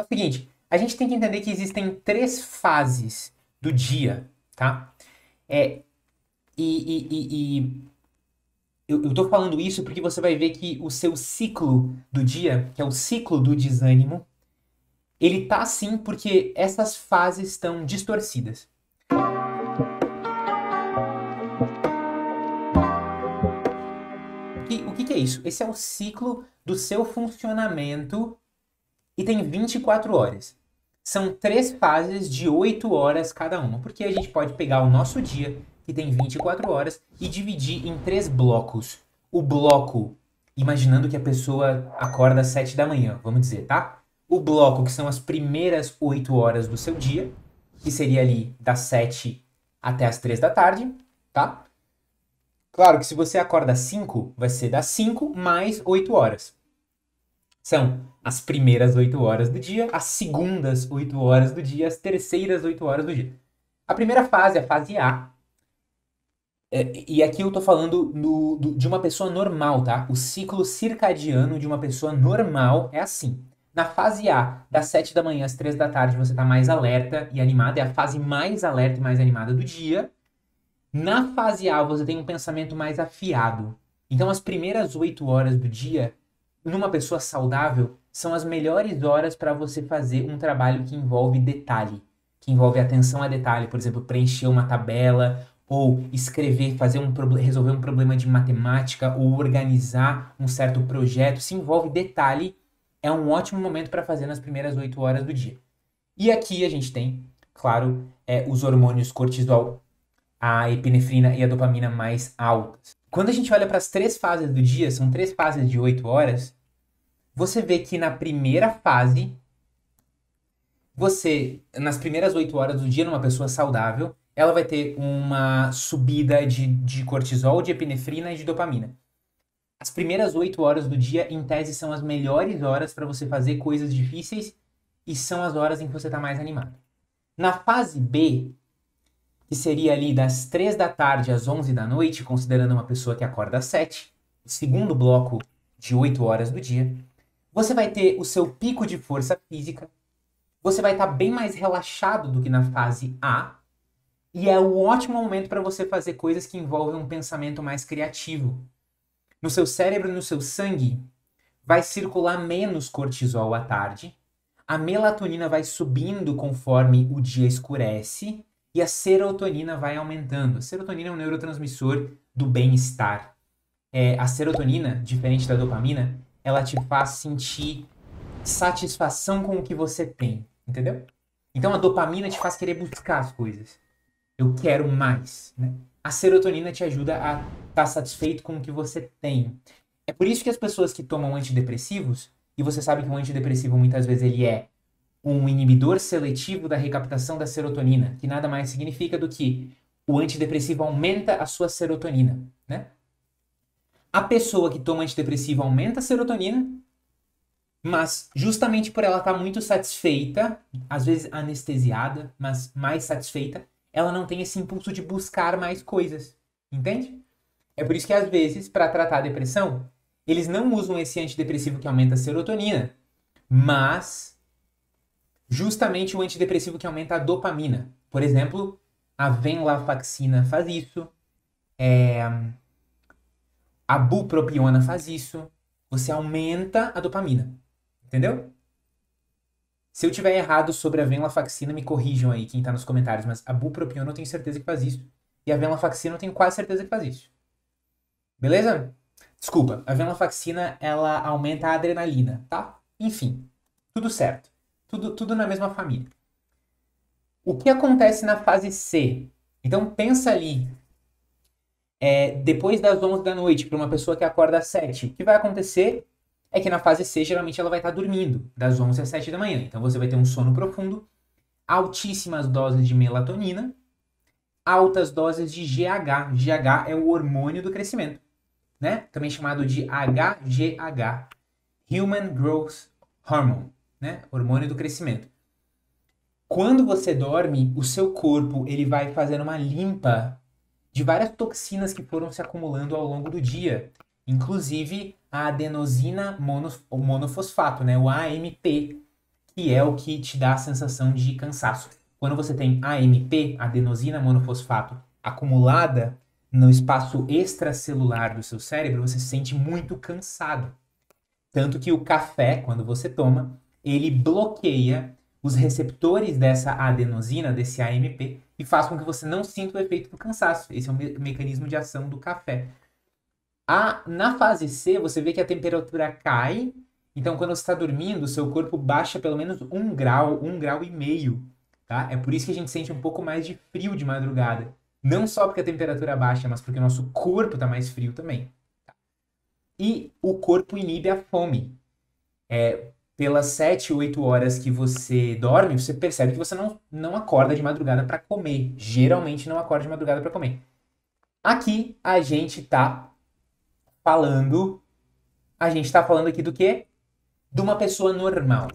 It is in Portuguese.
É o seguinte, a gente tem que entender que existem três fases do dia, tá? É, eu tô falando isso porque você vai ver que o seu ciclo do dia, que é o ciclo do desânimo, ele tá assim porque essas fases estão distorcidas. O que que é isso? Esse é o ciclo do seu funcionamento e tem 24 horas. São três fases de 8 horas cada uma, porque a gente pode pegar o nosso dia, que tem 24 horas, e dividir em três blocos. O bloco, imaginando que a pessoa acorda às 7 da manhã, vamos dizer, tá? O bloco, que são as primeiras 8 horas do seu dia, que seria ali das 7 até as 3 da tarde, tá? Claro que se você acorda às 5, vai ser das 5 mais 8 horas. São as primeiras 8 horas do dia, as segundas 8 horas do dia, as terceiras 8 horas do dia. A primeira fase, a fase A, e aqui eu tô falando de uma pessoa normal, tá? O ciclo circadiano de uma pessoa normal é assim. Na fase A, das 7 da manhã às 3 da tarde, você tá mais alerta e animada, é a fase mais alerta e mais animada do dia. Na fase A, você tem um pensamento mais afiado. Então, as primeiras 8 horas do dia, numa pessoa saudável, são as melhores horas para você fazer um trabalho que envolve detalhe, que envolve atenção a detalhe, por exemplo, preencher uma tabela, ou escrever, resolver um problema de matemática, ou organizar um certo projeto. Se envolve detalhe, é um ótimo momento para fazer nas primeiras 8 horas do dia. E aqui a gente tem, claro, os hormônios cortisol, a epinefrina e a dopamina mais altas. Quando a gente olha para as três fases do dia, são três fases de 8 horas, você vê que na primeira fase, nas primeiras 8 horas do dia, numa pessoa saudável, ela vai ter uma subida de cortisol, de epinefrina e de dopamina. As primeiras 8 horas do dia, em tese, são as melhores horas para você fazer coisas difíceis e são as horas em que você está mais animado. Na fase B, que seria ali das 3 da tarde às 11 da noite, considerando uma pessoa que acorda às 7, o segundo bloco de 8 horas do dia, você vai ter o seu pico de força física, você vai estar bem mais relaxado do que na fase A, e é um ótimo momento para você fazer coisas que envolvem um pensamento mais criativo. No seu cérebro e no seu sangue vai circular menos cortisol à tarde, a melatonina vai subindo conforme o dia escurece e a serotonina vai aumentando. A serotonina é um neurotransmissor do bem-estar. A serotonina, diferente da dopamina, ela te faz sentir satisfação com o que você tem, entendeu? Então a dopamina te faz querer buscar as coisas. Eu quero mais, né? A serotonina te ajuda a estar satisfeito com o que você tem. É por isso que as pessoas que tomam antidepressivos, e você sabe que um antidepressivo muitas vezes ele é um inibidor seletivo da recaptação da serotonina, que nada mais significa do que o antidepressivo aumenta a sua serotonina, né? A pessoa que toma antidepressivo aumenta a serotonina, mas justamente por ela estar muito satisfeita, às vezes anestesiada, mas mais satisfeita, ela não tem esse impulso de buscar mais coisas, entende? É por isso que às vezes, para tratar a depressão, eles não usam esse antidepressivo que aumenta a serotonina, mas justamente o antidepressivo que aumenta a dopamina. Por exemplo, a venlafaxina faz isso, a bupropiona faz isso. Você aumenta a dopamina, entendeu? Se eu tiver errado sobre a venlafaxina, me corrijam aí quem tá nos comentários, mas a bupropiona eu tenho certeza que faz isso. E a venlafaxina eu tenho quase certeza que faz isso. Beleza? Desculpa, a venlafaxina ela aumenta a adrenalina, tá? Enfim, tudo certo. Tudo na mesma família. O que acontece na fase C? Então pensa ali, depois das 11 da noite, para uma pessoa que acorda às 7, o que vai acontecer é que na fase C, geralmente ela vai estar dormindo, das 11 às 7 da manhã. Então você vai ter um sono profundo, altíssimas doses de melatonina, altas doses de GH. GH é o hormônio do crescimento, né? Também chamado de HGH, Human Growth Hormone, né? Hormônio do crescimento. Quando você dorme, o seu corpo ele vai fazendo uma limpa de várias toxinas que foram se acumulando ao longo do dia, inclusive a adenosina monofosfato, né? O AMP, que é o que te dá a sensação de cansaço. Quando você tem AMP, adenosina monofosfato, acumulada no espaço extracelular do seu cérebro, você se sente muito cansado. Tanto que o café, quando você toma, ele bloqueia os receptores dessa adenosina, desse AMP, e faz com que você não sinta o efeito do cansaço. Esse é o mecanismo de ação do café. Na fase C, você vê que a temperatura cai. Então, quando você está dormindo, o seu corpo baixa pelo menos 1 grau e meio. Tá? É por isso que a gente sente um pouco mais de frio de madrugada. Não só porque a temperatura baixa, mas porque o nosso corpo está mais frio também. Tá? E o corpo inibe a fome. Pelas 7, 8 horas que você dorme, você percebe que você não acorda de madrugada para comer. Geralmente não acorda de madrugada para comer. Aqui a gente tá falando. A gente tá falando aqui do quê? De uma pessoa normal.